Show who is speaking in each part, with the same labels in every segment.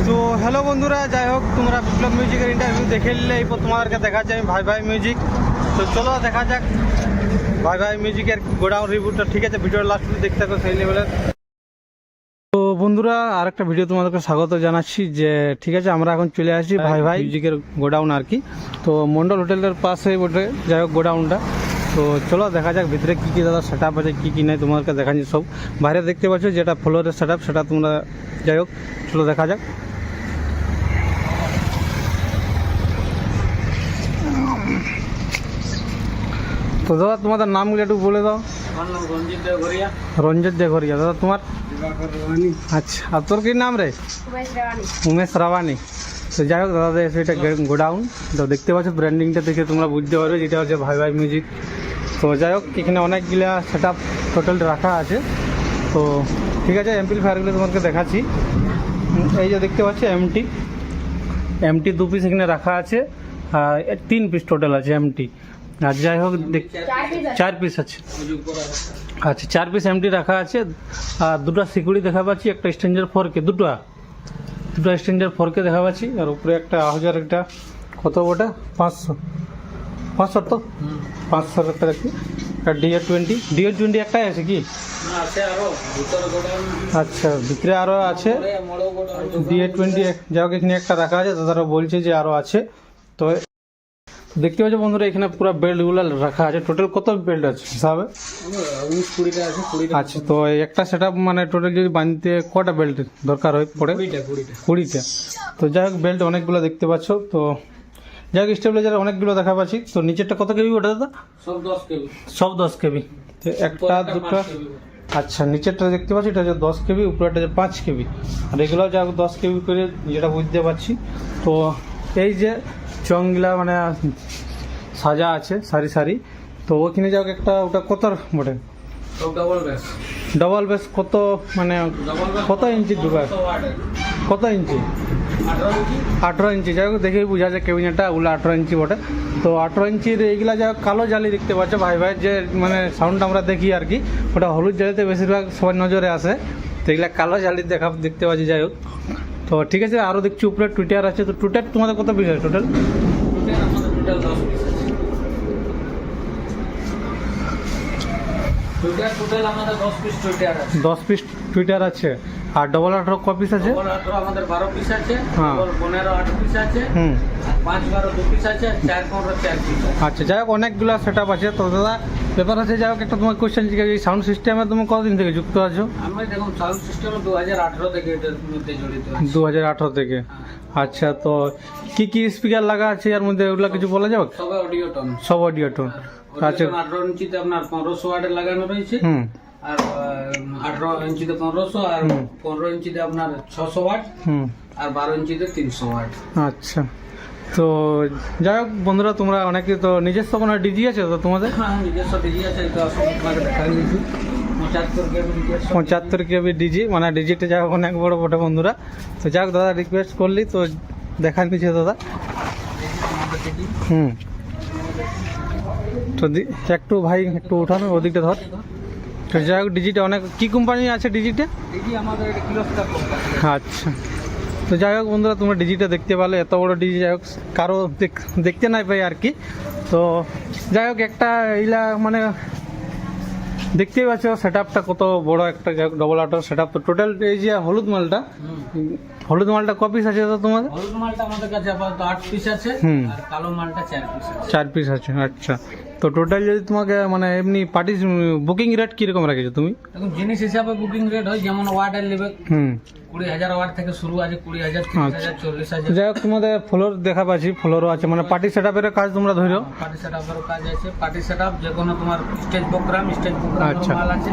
Speaker 1: তো হ্যালো বন্ধুরা, যাই হোক তোমরা বিপ্লব মিউজিকের ইন্টারভিউ দেখে নিলে এই তোমাদেরকে দেখাচ্ছি আমি ভাই ভাই মিউজিক। তো চলো দেখা যাক ভাই ভাই মিউজিকের গোডাউন রিভিউটা। ঠিক আছে, ভিডিওর লাস্ট দেখতে থাকো সেই লেভেলের। তো বন্ধুরা, আরেকটা ভিডিও তোমাদেরকে স্বাগত জানাচ্ছি। যে ঠিক আছে, আমরা এখন চলে আসছি ভাই ভাই মিউজিকের গোডাউন আর কি। তো মন্ডল হোটেলের পাশে বটে যাই হোক গোডাউনটা। তো চলো দেখা যাক ভিতরে কী কী দাদা সেট আপ আছে, কী কী নেই তোমাদেরকে দেখাচ্ছি সব। বাইরে দেখতে পাচ্ছ যেটা ফ্লোরের সেট আপ, সেটা তোমরা যাই হোক চলো দেখা যাক। তো দাদা তোমাদের নামগুলো একটু বলে দাও।
Speaker 2: আমার নাম রঞ্জিত দেওঘরিয়া।
Speaker 1: রঞ্জিত দেঘরিয়া। দাদা তোমার? আচ্ছা, আর তোর কি নাম রে? উমেশ রাওয়ানি। তো যাই হোক দাদা এসে এটা গোডাউন। তো দেখতে পাচ্ছ ব্র্যান্ডিংটা দেখে তোমরা বুঝতে পারবে যেটা হচ্ছে ভাই ভাই মিউজিক। তো যাই হোক এখানে অনেকগুলা সেট আপ টোটাল রাখা আছে। তো ঠিক আছে, এমপ্লিফায়ারগুলো তোমাকে দেখাচ্ছি। এই যে দেখতে পাচ্ছি এমটি 2 পিস এখানে রাখা আছে, আর 3 পিস টোটাল আছে এমটি। আর যাই হোক 4 পিস আছে। আচ্ছা, 4 পিস এমটি রাখা আছে। আর দুটো সিকিউরিটি দেখা পাচ্ছি, একটা স্ট্রেঞ্জার 4K, দুটো স্ট্রেঞ্জার 4K দেখা পাচ্ছি। আর উপরে একটা 1000, একটা কত ওটা 500 তো 500 একটা দেখি। আর DA20 একটাই আছে কি? আচ্ছা, ভিতরে আরও আছে DA20। যাই হোক এখানে একটা রাখা আছে, দাদারা বলছে যে আরও আছে। তো দেখতে পাচ্ছ বন্ধুরা এখানে পুরো বেল্টগুলো রাখা আছে। টোটাল কত বেল্ট আছে হিসাবে?
Speaker 2: 19-20টা আছে।
Speaker 1: আচ্ছা, তো একটা সেট আপ মানে টোটাল যদি বাঁধতে কটা বেল্ট দরকার হয় পড়ে? 20টা। তো যাই হোক বেল্ট অনেকগুলো দেখতে পাচ্ছ। তো যাই হোক স্টেবিলাইজার অনেকগুলো দেখা পাচ্ছি। তো নিচেরটা কত কেবি ওটা দাদা? সব 10 কেবি। তো একটা দুটো। আচ্ছা, নিচেরটা দেখতে পাচ্ছি এটা হচ্ছে 10 কেবি, উপরেটা হচ্ছে 5 কেবি। আর এগুলো যা 10 কেবি করে যেটা বুঝতে পারছি। তো এই যে চংগুলা মানে সাজা আছে সারি সারি। তো ওখানে যাও একটা, ওটা কত বটে? ডবল বেস কত মানে কত ইঞ্চি ঢুকায়? কত ইঞ্চি? 18 ইঞ্চি। যাই হোক দেখেই বোঝা যায় কেবিনেটটা ওগুলো 18 ইঞ্চি বটে। তো 18 ইঞ্চির এইগুলা যা কালো জালি দেখতে পাচ্ছ ভাই ভাই, যে মানে সাউন্ডটা আমরা দেখি আর কি, ওটা হলুদ জালিতে বেশিরভাগ সবার নজরে আসে। তো এগুলা কালো জালি দেখতে পাচ্ছি। যাই হোক তো ঠিক আছে, আরও দেখছি উপরে টুইটার আছে। তো টুইটার তোমাদের কত পিস আছে টোটাল? 10 পিস টুইটার আছে। আর ডবল 18 ক পিস আছে?
Speaker 2: আমাদের 12 পিস আছে,
Speaker 1: হ্যাঁ।
Speaker 2: 15 8 পিস আছে, 5 12 2 পিস আছে, 4 15 4 পিস আছে।
Speaker 1: আচ্ছা, যাই হোক অনেকগুলো সেট আপ আছে। তো দাদা ব্যাপার আছে, যাই হোক একটা তোমার কোয়েশ্চেন জিজ্ঞাসা, এই সাউন্ড সিস্টেমে তুমি কতদিন থেকে যুক্ত আছো?
Speaker 2: আমি দেখুন সাউন্ড সিস্টেম 2018 থেকে এটার মধ্যে জড়িত আছি।
Speaker 1: 2018 থেকে। আচ্ছা, তো কি কি স্পিকার লাগা আছে এর মধ্যে, ওগুলা কিছু বলা যাবে? সব অডিও টোন। আচ্ছা,
Speaker 2: 18 ইঞ্চিতে আপনার 1500 ওয়াটের লাগানো রয়েছে। আর 18 ইঞ্চিতে 1500, আর 15 ইঞ্চিতে আপনার 600 ওয়াট, আর 12 ইঞ্চিতে 300 ওয়াট।
Speaker 1: আচ্ছা, তো যাই হোক বন্ধুরা, তোমরা অনেকে তো নিজস্ব কোনো ডিজি আছে তো তোমাদের?
Speaker 2: হ্যাঁ, নিজস্ব ডিজি আছে। এটা আপনাকে দেখাই দিয়েছি
Speaker 1: 75 কেবি ডিজি, মানে ডিজিটা যাই হোক অনেক বড় বটে বন্ধুরা। তো যাই হোক দাদা রিকোয়েস্ট করলি তো দেখা দিচ্ছে দাদা। তো একটু ভাই একটু উঠানো ওদিকটা ধর। তো যাই হোক ডিজিটা অনেক, কি কোম্পানি আছে ডিজিটা?
Speaker 2: ডিজি আমাদের কিলোস্টার কোম্পানি।
Speaker 1: আচ্ছা, তো যাই হোক বন্ধুরা তোমরা ডিজিটা দেখতে পারলে, এত বড় ডিজি যাই হোক কারো দেখতে নাই পাই আর কি। তো যাই হোক একটা এইলা মানে দেখতেই পাচ্ছ সেট আপটা কত বড় একটা ডবল 18 সেট আপ। তো টোটাল এই যে হলুদ মালটা ক পিস আছে দাদা তোমাদের?
Speaker 2: হলুদ মালটা আমাদের কাছে আপাতত 8 পিস আছে, আর কালো মালটা 4 পিস আছে।
Speaker 1: 4 পিস আছে। আচ্ছা, তো টোটাল যদি তোমাকে মানে এমনি পার্টি বুকিং রেট কিরকম রেখেছো তুমি?
Speaker 2: এখন জিনিস হিসাবে বুকিং রেট হয়, যেমন ওয়াটের নেবে 20,000 ওয়াট থেকে শুরু আছে, 20,000 30,000 40,000।
Speaker 1: যাই হোক তোমাদের ফ্লোর দেখা পাচ্ছি, ফ্লোরও আছে, মানে পার্টি সেট আপের কাজ তোমরা ধরো?
Speaker 2: পার্টি সেট আপের কাজ আছে। পার্টি সেট আপ যে কোনো তোমার স্টেজ প্রোগ্রাম
Speaker 1: আচ্ছা
Speaker 2: মাল আছে।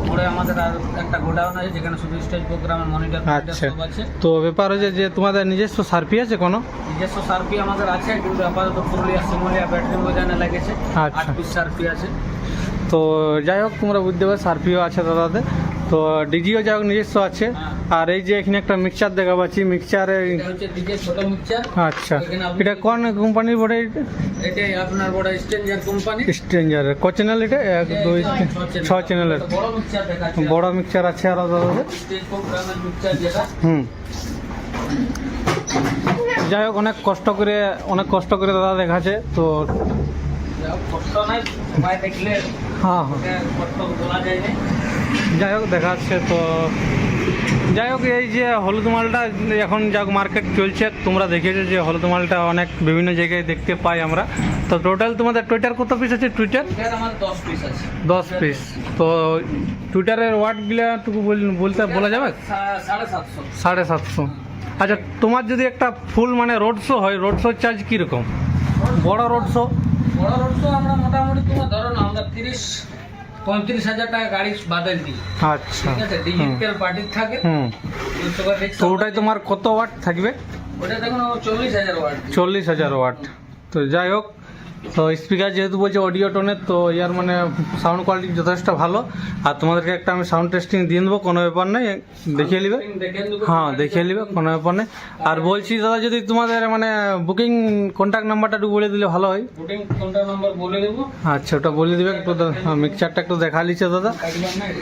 Speaker 2: পরে আমাদের আর একটা গোডাউন আছে যেখানে শুধু স্টেজ প্রোগ্রামের মনিটর সব আছে।
Speaker 1: তো ব্যাপার হচ্ছে যে তোমাদের নিজস্ব সার্ফি আছে কোনো?
Speaker 2: নিজস্ব সার্ফি আমাদের আছে, কিন্তু আপাতত পুরুলিয়া সিমুলিয়া ব্যাটারি ময়দানে লেগেছে। 8 পিস সার্ফি আছে।
Speaker 1: তো যাই হোক তোমরা বুঝতে পারো সার্ফিও আছে দাদাদের। তো ডিজিও যাই হোক নিজস্ব আছে। আর এই যে এখানে একটা মিক্সচার দেখা পাচ্ছি, মিক্সচারে
Speaker 2: ছোট মিক্সচার।
Speaker 1: আচ্ছা, এটা কোন কোম্পানির বড়?
Speaker 2: এটাই আপনার বড় স্ট্রেঞ্জার কোম্পানি।
Speaker 1: স্ট্রেঞ্জারের ক চ্যানেল এটা? 1 2 6 চ্যানেলের বড় মিক্সচার আছে। আর দাদাদের
Speaker 2: স্টেজ প্রোগ্রামের মিক্সচার যেটা।
Speaker 1: যাই হোক অনেক কষ্ট করে দাদা দেখাচ্ছে তো।
Speaker 2: কষ্ট নাই, সবাই দেখলে
Speaker 1: হ্যাঁ হ্যাঁ,
Speaker 2: কষ্ট বলা যায় না।
Speaker 1: যাই হোক দেখাচ্ছে তো। যাই হোক এই যে হলুদ মালটা এখন যা মার্কেট চলছে, তোমরা দেখেছো যে হলুদ মালটা অনেক বিভিন্ন জায়গায় দেখতে পাই আমরা। তো টোটাল তোমাদের টুইটার কত পিস আছে? টুইটার
Speaker 2: এটার আমার 10 পিস আছে।
Speaker 1: 10 পিস। তো টুইটারের ওয়াটগুলা টুকু বলতে বলা যাবে?
Speaker 2: 750।
Speaker 1: 750। আচ্ছা, তোমার যদি একটা ফুল মানে রোড শো হয়, রোড শোর চার্জ কীরকম? বড় রোড শো
Speaker 2: আমরা মোটামুটি তোমার ধরো না, আমরা 30-35 হাজার টাকা গাড়ি বাদল দিই।
Speaker 1: আচ্ছা,
Speaker 2: ঠিক আছে, ডিজিটাল পার্টি থাকে।
Speaker 1: তো ওটাই তোমার কত ওয়াট থাকবে?
Speaker 2: ওটা দেখুন 40,000 ওয়াট।
Speaker 1: 40,000 ওয়াট। তো যাই হোক, তো স্পিকার যেহেতু বলছে অডিও টোনের, তো ইয়ার মানে সাউন্ড কোয়ালিটি যথেষ্ট ভালো। আর তোমাদেরকে একটা আমি সাউন্ড টেস্টিং দিয়ে দেবো, কোনো ব্যাপার নেই, দেখিয়ে নিবে। হ্যাঁ, দেখিয়ে নিবে, কোনো ব্যাপার নেই। আর বলছি দাদা, যদি তোমাদের মানে বুকিং কন্ট্যাক্ট নাম্বারটা একটু বলে দিলে ভালো হয়।
Speaker 2: বুকিং কন্ট্যাক্ট নাম্বার বলে দেবো।
Speaker 1: আচ্ছা, ওটা বলে দিবে একটু। মিক্সচারটা একটু দেখা লিছে দাদা।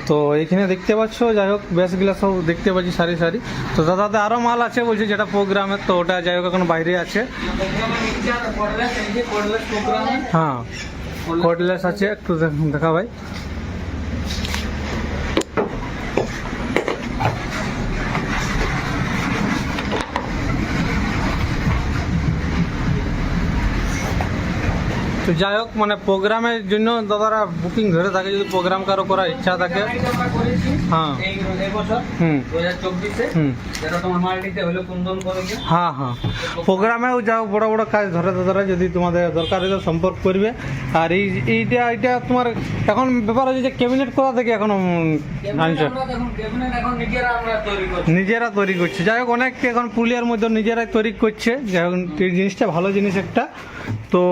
Speaker 1: তো এইখানে দেখতে পাচ্ছ, যাই হোক বেশগুলো সব দেখতে পাচ্ছি সারি সারি। তো দাদাতে আরও মাল আছে বলছে, যেটা প্রোগ্রামের, তো ওটা যাই হোক এখন বাইরে আছে। হ্যাঁ, কর্ডলেস আছে, একটু দেখা ভাই। তো যাই হোক মানে প্রোগ্রামের জন্য দাদারা বুকিং ধরে থাকে, যদি প্রোগ্রাম কারো করার ইচ্ছা থাকে। হ্যাঁ, হুম,
Speaker 2: 2024-এ যেটা তোমার মাল্টিতে হলো কুন্দন কলেজে।
Speaker 1: হ্যাঁ হ্যাঁ, প্রোগ্রামেও যাও, বড় বড় কাজ ধরে দাদারা, যদি তোমাদের দরকার হয় সম্পর্ক করবে। আর এইটা তোমার এখন ব্যাপার হচ্ছে যে ক্যাবিনেট কোথা থেকে এখন আনছো? নিজেরা তৈরি করছে। যাই হোক অনেক এখন পুরুলিয়ার মধ্যে নিজেরাই তৈরি করছে। যাই হোক এই জিনিসটা ভালো জিনিস একটা। তো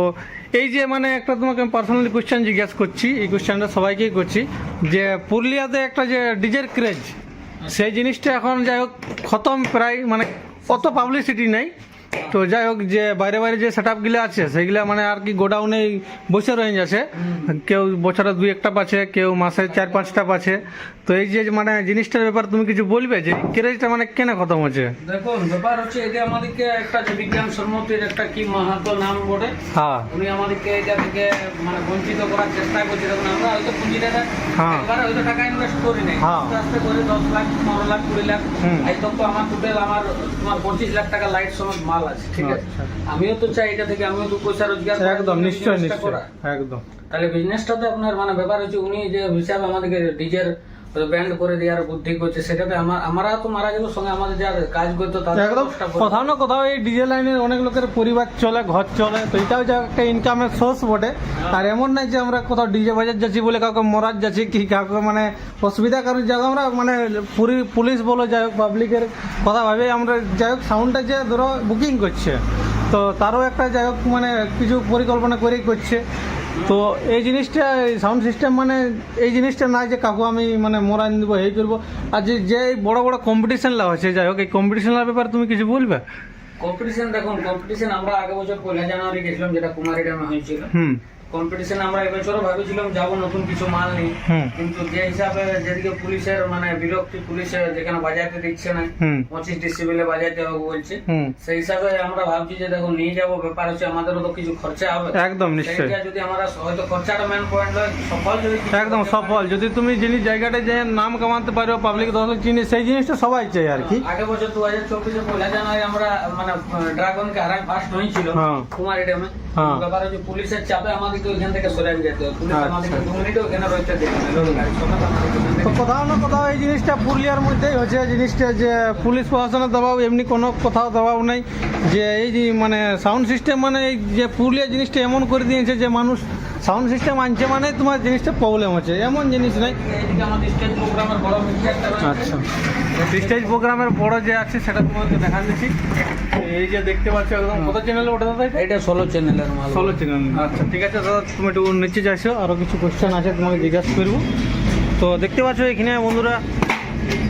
Speaker 1: এই যে মানে একটা তোমাকে পার্সোনালি কোয়েশ্চেন জিজ্ঞেস করছি, এই কোয়েশ্চেনটা সবাইকেই করছি, যে পুরুলিয়াতে একটা যে ডিজের ক্রেজ, সেই জিনিসটা এখন যাই হোক খতম প্রায়, মানে অত পাবলিসিটি নেই। তো যাই হোক যে বাইরে বাইরে যে সেট আপগুলো আছে, সেইগুলো মানে আর কি গোডাউনেই বসে রয়ে যাচ্ছে। কেউ বছরে 2-1টা পাচ্ছে, কেউ মাসে 4-5টা পাচ্ছে। তো এই যে মানে জিনিসটার ব্যাপার তুমি কিছু বলবে, যে ক্রেজটা মানে কেন খতম হচ্ছে?
Speaker 2: দেখুন, ব্যাপার হচ্ছে এটা আমাদেরকে একটা যে বিজ্ঞান সম্মতির একটা কি মাহাতো নাম বটে,
Speaker 1: হ্যাঁ,
Speaker 2: উনি আমাদেরকে এটা থেকে মানে বঞ্চিত করার চেষ্টা করছে। দেখুন, আমরা হয়তো পুঁজিটা
Speaker 1: হ্যাঁ,
Speaker 2: একবারে হয়তো টাকা ইনভেস্ট করি নাই,
Speaker 1: হ্যাঁ,
Speaker 2: আস্তে আস্তে করে 10 লাখ, 15 লাখ, 20 লাখ। এই তো আমার টোটাল আমার তোমার 25 লাখ টাকা লাইট সমেত মাল আছে। ঠিক আছে, আমিও তো চাই এটা থেকে আমিও 2 পয়সা রোজগার করার
Speaker 1: একদম
Speaker 2: জন্য
Speaker 1: নিশ্চয়
Speaker 2: চেষ্টা
Speaker 1: নিশ্চয়
Speaker 2: করা।
Speaker 1: একদম।
Speaker 2: তাহলে বিজনেসটাতে আপনার মানে ব্যাপার হচ্ছে, উনি যে হিসাবে আমাদেরকে ডিজের ব্যান্ড করে দেওয়ার বুদ্ধি করছে, সেটাতে আমরা তো মারা যাবো, সঙ্গে আমাদের যারা কাজ করতো তাদের
Speaker 1: একদম কোথাও না কোথাও এই ডিজে লাইনের অনেক লোকের পরিবার চলে, ঘর চলে। তো এটাও যে একটা ইনকামের সোর্স বটে। আর এমন নাই যে আমরা কোথাও ডিজে বাজার যাচ্ছি বলে কাউকে মরার যাচ্ছি কি কাউকে মানে অসুবিধা, কারণ যাই হোক আমরা মানে পুলিশ বলো, যাই হোক পাবলিকের কথা ভাবে আমরা যাই হোক সাউন্ডটা যে ধরো বুকিং করছে, তো তারও একটা যাই হোক মানে কিছু পরিকল্পনা করেই করছে। তো এই জিনিসটা সাউন্ড সিস্টেম মানে এই জিনিসটা নাই যে কাকু আমি মানে মোরান দেবো, এই করবো। আর যে বড় বড় কম্পিটিশন লাভ হচ্ছে, যাই হোক এই কম্পিটিশনের ব্যাপারে তুমি কিছু বলবে?
Speaker 2: কম্পিটিশন দেখুন, কম্পিটিশন আমরা আগে বছর 1 জানুয়ারি গেছিলাম, যেটা কুমারী ড্যামে হয়েছিল। কম্পিটিশন আমরা এবছরও ভাবেছিলাম যাবো, নতুন কিছু মাল নেই। কিন্তু যে হিসাবে যেদিকে পুলিশের মানে বিরক্তি, পুলিশের যেখানে বাজাতে দিচ্ছে না, 25 ডিসিবেলে বাজাতে হবে বলছে, সেই হিসাবে আমরা ভাবছি যে দেখো নিয়ে যাবো। ব্যাপার হচ্ছে আমাদেরও তো কিছু খরচা হবে।
Speaker 1: একদম নিশ্চয়ই।
Speaker 2: যদি আমরা হয়তো খরচাটা মেন পয়েন্ট হয়, সফল যদি
Speaker 1: একদম সফল, যদি তুমি জিনিস জায়গাটায় যে নাম কামাতে পারো, পাবলিক দর্শক চিনি, সেই জিনিসটা সবাই চাই আর কি।
Speaker 2: আগে বছর 2024-এ 1 জানুয়ারি আমরা মানে ড্রাগনকে হারাই ফার্স্ট হয়েছিল কুমারী ড্যামে। ব্যাপার হচ্ছে পুলিশের চাপে আমাদেরকে ওইখান থেকে সরে যেতে হবে। পুলিশ আমাদেরকে 2 মিনিটে ওখানে রইতে দেবে না।
Speaker 1: তো কোথাও না কোথাও এই জিনিসটা পুরুলিয়ার মধ্যেই হচ্ছে, জিনিসটা যে পুলিশ প্রশাসনের দবাব এমনি কোনো কোথাও দবাব নেই। যে এই যে মানে সাউন্ড সিস্টেম মানে এই যে পুরুলিয়া জিনিসটা এমন করে দিয়েছে যে মানুষ সাউন্ড সিস্টেম আনছে মানে তোমার জিনিসটা প্রবলেম হচ্ছে, এমন জিনিস নেই। আচ্ছা, স্টেজ প্রোগ্রামের বড় যে আছে সেটা তোমাকে দেখা দিচ্ছি। এই যে দেখতে পাচ্ছ একদম কত চ্যানেলে ওটা দাদা?
Speaker 2: এটা 16 চ্যানেলের মাল।
Speaker 1: 16 চ্যানেল। আচ্ছা ঠিক আছে দাদা, তুমি একটু নিচে যাইছো, আরও কিছু কোয়েশ্চেন আছে তোমাকে জিজ্ঞাসা করবো। তো দেখতে পাচ্ছ এখানে বন্ধুরা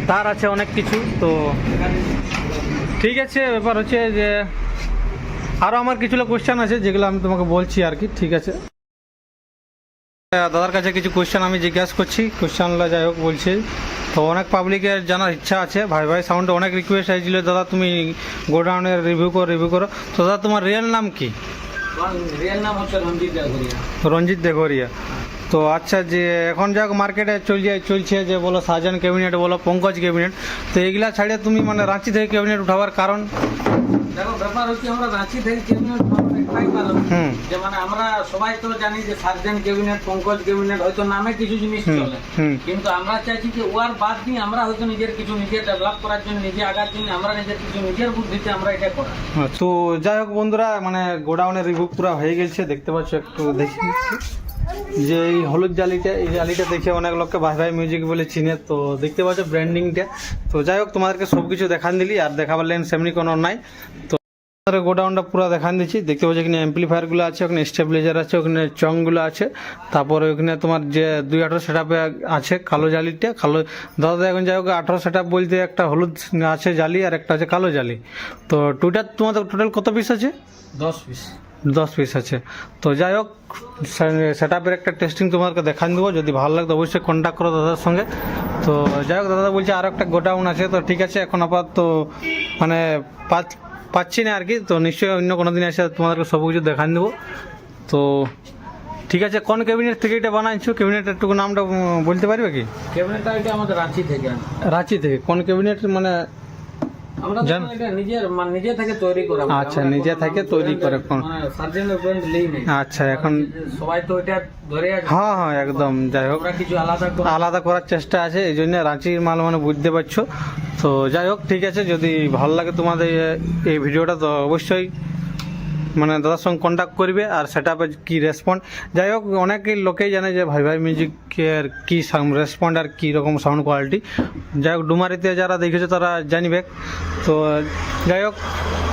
Speaker 1: তার আছে অনেক কিছু। তো ঠিক আছে, ব্যাপার হচ্ছে যে আরও আমার কিছু কোয়েশ্চেন আছে যেগুলো আমি তোমাকে বলছি আর কি। ঠিক আছে, দাদার কাছে কিছু কোয়েশ্চেন আমি জিজ্ঞাসা করছি, কোয়েশ্চেনগুলো যাই হোক বলছে। তো অনেক পাবলিকের জানার ইচ্ছা আছে, ভাই ভাই সাউন্ডে অনেক রিকোয়েস্ট হয়েছিল দাদা তুমি গোডাউনের রিভিউ করো। তো দাদা তোমার রিয়েল নাম কি?
Speaker 2: রিয়েল নাম হচ্ছে রঞ্জিত দেগরিয়া।
Speaker 1: রঞ্জিত দেগরিয়া। তো আচ্ছা, যে এখন যাক মার্কেটে চলছে যে বলো শাহজাহান ক্যাবিনেট বলো পঙ্কজ ক্যাবিনেট, তো এইগুলা ছাড়িয়ে তুমি মানে রাঁচি থেকে ক্যাবিনেট উঠাবার কারণ?
Speaker 2: দেখো ব্যাপার হচ্ছে আমরা রাঁচি থেকে ক্যাবিনেট উঠানোর একটাই কারণ যে মানে আমরা সবাই তো জানি যে শাহজাহান ক্যাবিনেট পঙ্কজ ক্যাবিনেট হয়তো নামে কিছু জিনিস চলে, কিন্তু আমরা চাইছি যে ওয়ার বাদ দিয়ে আমরা হয়তো নিজের কিছু নিজে ডেভেলপ করার জন্য, নিজে আগার জন্য আমরা নিজের কিছু নিজের বুদ্ধিতে আমরা এটা করা।
Speaker 1: তো যাই হোক বন্ধুরা, মানে গোডাউনের রিভিউ পুরো হয়ে গেছে, দেখতে পাচ্ছ, একটু দেখি যে এই হলুদ জালিটা, এই জালিটা দেখে অনেক লোককে ভাই ভাই মিউজিক বলে চিনে। তো দেখতে পাচ্ছ ব্র্যান্ডিংটা। তো যাই হোক তোমাদেরকে সব কিছু দেখান দিলি, আর দেখাবার লাইন সেমনি কোনো নাই। তো গোডাউনটা পুরো দেখান দিচ্ছি। দেখতে পাচ্ছ এখানে অ্যাম্পলিফায়ারগুলো আছে, ওখানে স্টেবিলাইজার আছে, ওখানে চংগুলো আছে, তারপরে ওখানে তোমার যে 218 সেট আপে আছে কালো জালিটা। কালো দাদা এখন যাই হোক 18 সেট আপ বলতে একটা হলুদ আছে জালি আর একটা আছে কালো জালি। তো তোমাদের টোটাল কত পিস আছে? 10 পিস আছে। তো যাই হোক সেট আপের একটা টেস্টিং তোমাদেরকে দেখান দেবো, যদি ভালো লাগতো অবশ্যই কন্ট্যাক্ট করো দাদার সঙ্গে। তো যাই হোক দাদা বলছে আরও একটা গোডাউন আছে। তো ঠিক আছে, এখন আপাতত মানে পাচ্ছি না আর কি। তো নিশ্চয়ই অন্য কোনো দিন এসে তোমাদেরকে সব কিছু দেখান দেবো। তো ঠিক আছে, কোন ক্যাবিনেট থেকে এটা বানাইছো? ক্যাবিনেট একটু নামটা বলতে পারবে কি?
Speaker 2: ক্যাবিনেটটা এটা আমাদের রাঁচি থেকে।
Speaker 1: রাঁচি থেকে? কোন ক্যাবিনেট মানে?
Speaker 2: আমরা এটা নিজে থেকে তৈরি করা।
Speaker 1: আচ্ছা, নিজে থেকে তৈরি করে।
Speaker 2: সার্জেনের ব্র্যান্ড নেই না।
Speaker 1: আচ্ছা, এখন
Speaker 2: সবাই তো এটা ধরে আছে।
Speaker 1: হ্যাঁ একদম। যাই হোক
Speaker 2: কিছু
Speaker 1: আলাদা করার চেষ্টা আছে, এই জন্য রাঁচির মাল মানে বুঝতে পারছো। তো যাই হোক ঠিক আছে, যদি ভালো লাগে তোমাদের এই ভিডিওটা তো অবশ্যই মানে দাদার সঙ্গে কন্ট্যাক্ট করবে। আর সেট আপে কী রেসপন্ড, যাই হোক অনেকেই লোকেই জানে যে ভাই ভাই মিউজিকের কী রেসপন্ড আর কী রকম সাউন্ড কোয়ালিটি। যাই হোক ডুমারিতে যারা দেখেছে তারা জানবে। তো যাই হোক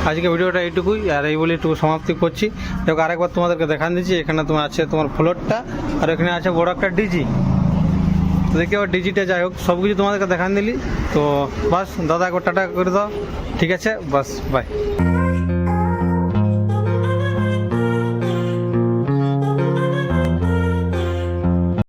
Speaker 1: আজকে ভিডিওটা এইটুকুই, আর এই বলে একটু সমাপ্তি করছি। যাই হোক আরেকবার তোমাদেরকে দেখান দিচ্ছি, এখানে তোমার আছে তোমার ফ্লোরটা, আর এখানে আছে বড় একটা ডিজি। তো দেখি আবার ডিজিটা, যাই হোক সব কিছু তোমাদেরকে দেখান দিলি। তো বাস দাদা একবার টাটা করে দাও। ঠিক আছে, বাস বাই।